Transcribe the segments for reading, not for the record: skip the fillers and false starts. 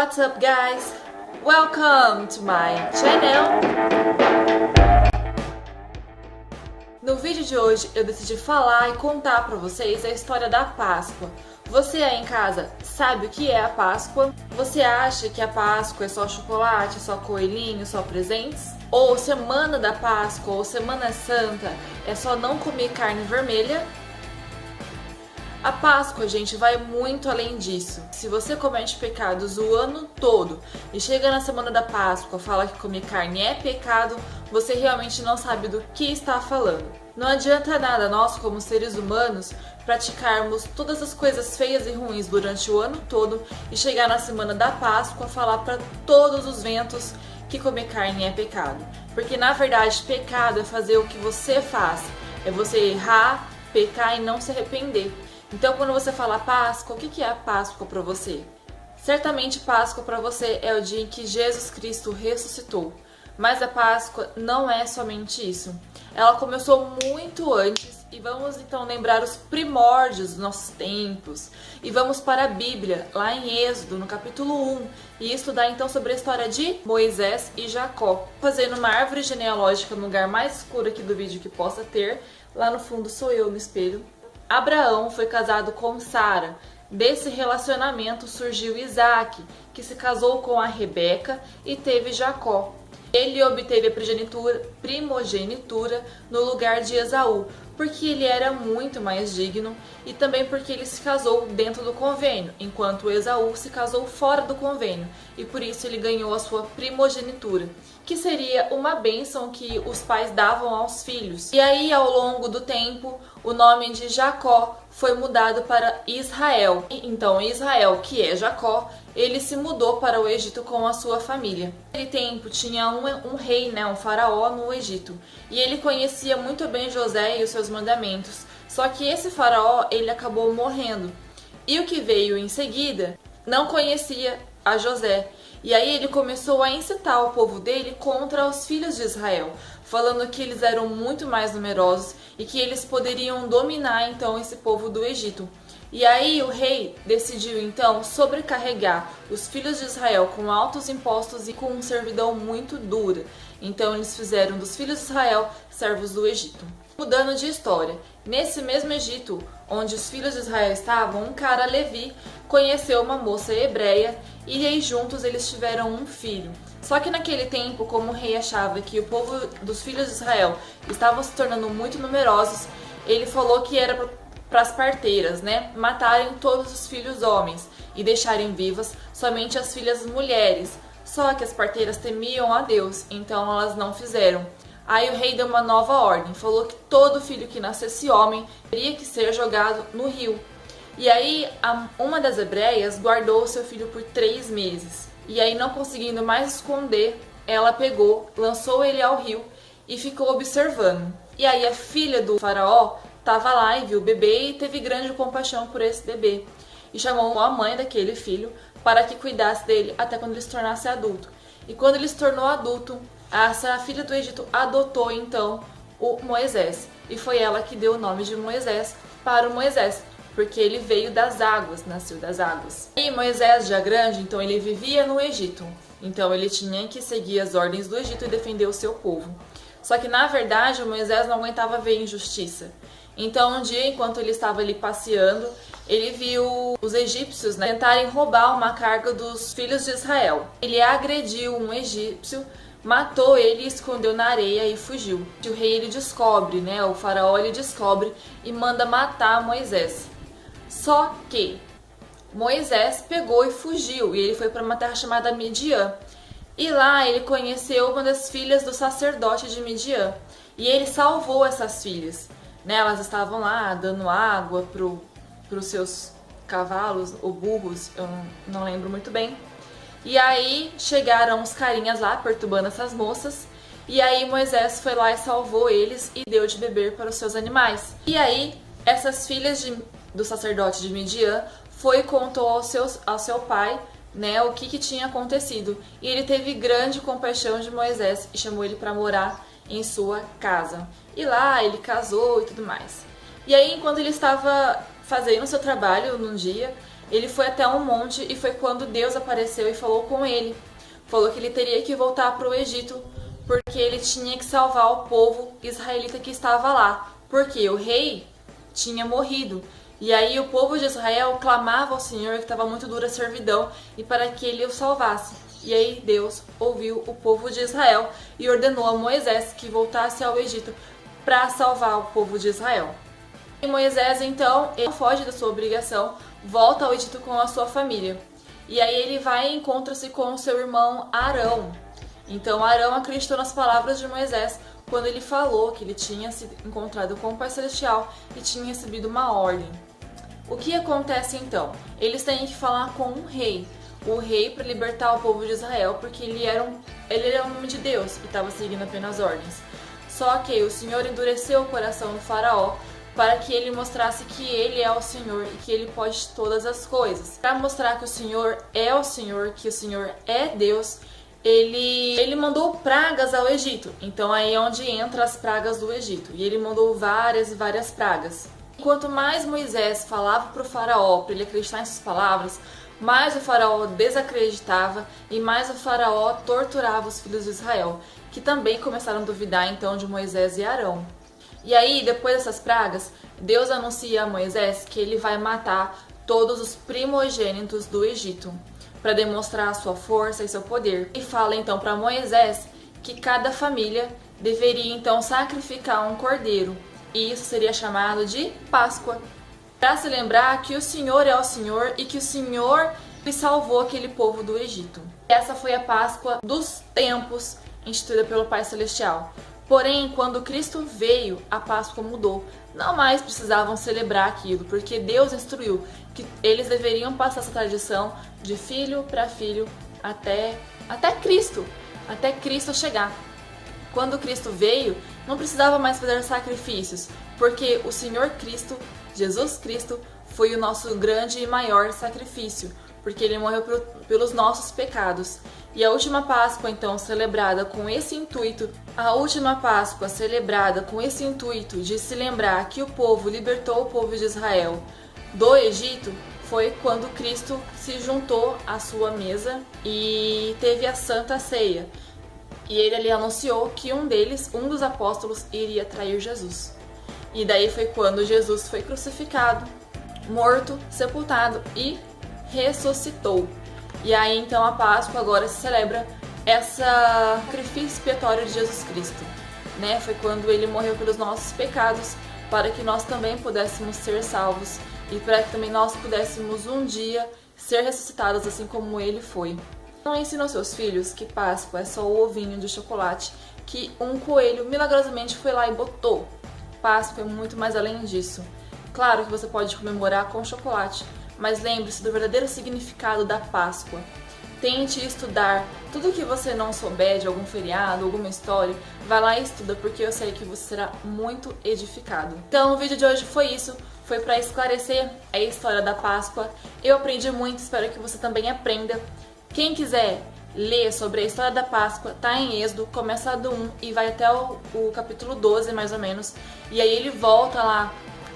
What's up, guys? Welcome to my channel! No vídeo de hoje eu decidi falar e contar pra vocês a história da Páscoa. Você aí em casa sabe o que é a Páscoa? Você acha que a Páscoa é só chocolate, só coelhinho, só presentes? Ou Semana da Páscoa ou Semana Santa é só não comer carne vermelha? A Páscoa, gente, vai muito além disso. Se você comete pecados o ano todo e chega na semana da Páscoa fala que comer carne é pecado, você realmente não sabe do que está falando. Não adianta nada nós, como seres humanos, praticarmos todas as coisas feias e ruins durante o ano todo e chegar na semana da Páscoa falar para todos os ventos que comer carne é pecado. Porque na verdade, pecado é fazer o que você faz, é você errar, pecar e não se arrepender. Então, quando você fala Páscoa, o que é a Páscoa para você? Certamente Páscoa para você é o dia em que Jesus Cristo ressuscitou. Mas a Páscoa não é somente isso. Ela começou muito antes e vamos então lembrar os primórdios dos nossos tempos. E vamos para a Bíblia, lá em Êxodo, no capítulo 1, e estudar então sobre a história de Moisés e Jacó. Fazendo uma árvore genealógica no lugar mais escuro aqui do vídeo que possa ter. Lá no fundo sou eu no espelho. Abraão foi casado com Sara. Desse relacionamento surgiu Isaac, que se casou com a Rebeca e teve Jacó. Ele obteve a primogenitura no lugar de Esaú, porque ele era muito mais digno e também porque ele se casou dentro do convênio, enquanto Esaú se casou fora do convênio, e por isso ele ganhou a sua primogenitura, que seria uma bênção que os pais davam aos filhos. E aí, ao longo do tempo, o nome de Jacó foi mudado para Israel. Então, Israel, que é Jacó, ele se mudou para o Egito com a sua família. Naquele tempo tinha um rei, um faraó no Egito, e ele conhecia muito bem José e os seus mandamentos. Só que esse faraó, ele acabou morrendo. E o que veio em seguida não conhecia a José. E aí ele começou a incitar o povo dele contra os filhos de Israel, falando que eles eram muito mais numerosos e que eles poderiam dominar então esse povo do Egito. E aí o rei decidiu então sobrecarregar os filhos de Israel com altos impostos e com servidão muito dura. Então eles fizeram dos filhos de Israel servos do Egito. Mudando de história, nesse mesmo Egito, onde os filhos de Israel estavam, um cara Levi conheceu uma moça hebreia e aí juntos eles tiveram um filho. Só que naquele tempo, como o rei achava que o povo dos filhos de Israel estavam se tornando muito numerosos, ele falou que era para as parteiras, matarem todos os filhos homens e deixarem vivas somente as filhas mulheres. Só que as parteiras temiam a Deus, então elas não fizeram. Aí o rei deu uma nova ordem, falou que todo filho que nascesse homem teria que ser jogado no rio. E aí uma das hebreias guardou o seu filho por 3 meses. E aí, não conseguindo mais esconder, ela pegou, lançou ele ao rio e ficou observando. E aí a filha do faraó estava lá e viu o bebê e teve grande compaixão por esse bebê. E chamou a mãe daquele filho para que cuidasse dele até quando ele se tornasse adulto. E quando ele se tornou adulto, essa filha do Egito adotou então o Moisés. E foi ela que deu o nome de Moisés para o Moisés, porque ele veio das águas, nasceu das águas. E Moisés, já grande, então ele vivia no Egito. Então ele tinha que seguir as ordens do Egito e defender o seu povo. Só que na verdade o Moisés não aguentava ver injustiça. Então um dia, enquanto ele estava ali passeando, ele viu os egípcios tentarem roubar uma carga dos filhos de Israel. Ele agrediu um egípcio, matou ele, escondeu na areia e fugiu. O rei ele descobre, o faraó ele descobre e manda matar Moisés. Só que Moisés pegou e fugiu, e ele foi para uma terra chamada Midian. E lá ele conheceu uma das filhas do sacerdote de Midian, e ele salvou essas filhas. Elas estavam lá dando água para os seus cavalos ou burros, eu não lembro muito bem. E aí chegaram os carinhas lá perturbando essas moças, e aí Moisés foi lá e salvou eles e deu de beber para os seus animais. E aí essas filhas do sacerdote de Midian foi e contou ao seu pai o que tinha acontecido. E ele teve grande compaixão de Moisés e chamou ele para morar em sua casa. E lá ele casou e tudo mais. E aí, enquanto ele estava fazendo o seu trabalho num dia, ele foi até um monte e foi quando Deus apareceu e falou com ele. Falou que ele teria que voltar para o Egito porque ele tinha que salvar o povo israelita que estava lá. Porque o rei tinha morrido. E aí o povo de Israel clamava ao Senhor que estava muito dura a servidão e para que ele o salvasse. E aí Deus ouviu o povo de Israel e ordenou a Moisés que voltasse ao Egito para salvar o povo de Israel. E Moisés então, ele foge da sua obrigação, volta ao Egito com a sua família. E aí ele vai e encontra-se com o seu irmão Arão. Então Arão acreditou nas palavras de Moisés quando ele falou que ele tinha se encontrado com o Pai Celestial e tinha recebido uma ordem. O que acontece então? Eles têm que falar com um rei. O rei para libertar o povo de Israel, porque ele era um homem de Deus e estava seguindo apenas ordens. Só que o Senhor endureceu o coração do faraó para que ele mostrasse que ele é o Senhor e que ele pode todas as coisas. Para mostrar que o Senhor é o Senhor, que o Senhor é Deus, ele mandou pragas ao Egito. Então aí é onde entram as pragas do Egito. E ele mandou várias e várias pragas. Quanto mais Moisés falava para o faraó, para ele acreditar em suas palavras, mais o faraó desacreditava e mais o faraó torturava os filhos de Israel, que também começaram a duvidar então de Moisés e Arão. E aí, depois dessas pragas, Deus anuncia a Moisés que ele vai matar todos os primogênitos do Egito, para demonstrar a sua força e seu poder. E fala então para Moisés que cada família deveria então sacrificar um cordeiro. E isso seria chamado de Páscoa, para se lembrar que o Senhor é o Senhor e que o Senhor salvou aquele povo do Egito. Essa foi a Páscoa dos tempos, instituída pelo Pai Celestial. Porém, quando Cristo veio, a Páscoa mudou. Não mais precisavam celebrar aquilo, porque Deus instruiu que eles deveriam passar essa tradição de filho para filho até Cristo chegar. Quando Cristo veio, não precisava mais fazer sacrifícios, porque o Senhor Cristo, Jesus Cristo, foi o nosso grande e maior sacrifício, porque ele morreu pelos nossos pecados. E a última Páscoa, então, celebrada com esse intuito, de se lembrar que o povo libertou o povo de Israel do Egito, foi quando Cristo se juntou à sua mesa e teve a Santa Ceia. E ele ali anunciou que um dos apóstolos, iria trair Jesus. E daí foi quando Jesus foi crucificado, morto, sepultado e ressuscitou. E aí então a Páscoa agora se celebra esse sacrifício expiatório de Jesus Cristo, né? Foi quando ele morreu pelos nossos pecados, para que nós também pudéssemos ser salvos e para que também nós pudéssemos um dia ser ressuscitados assim como ele foi. Não ensina aos seus filhos que Páscoa é só o ovinho de chocolate que um coelho milagrosamente foi lá e botou. Páscoa é muito mais além disso. Claro que você pode comemorar com chocolate, mas lembre-se do verdadeiro significado da Páscoa. Tente estudar tudo que você não souber de algum feriado, alguma história, vai lá e estuda, porque eu sei que você será muito edificado. Então o vídeo de hoje foi isso, foi para esclarecer a história da Páscoa. Eu aprendi muito, espero que você também aprenda. Quem quiser ler sobre a história da Páscoa, tá em Êxodo, começa do 1 e vai até o capítulo 12 mais ou menos. E aí ele volta lá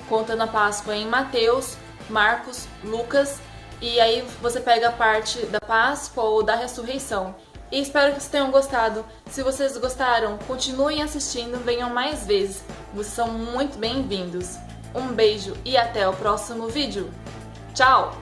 contando a Páscoa em Mateus, Marcos, Lucas, e aí você pega a parte da Páscoa ou da ressurreição. E espero que vocês tenham gostado. Se vocês gostaram, continuem assistindo, venham mais vezes. Vocês são muito bem-vindos. Um beijo e até o próximo vídeo. Tchau!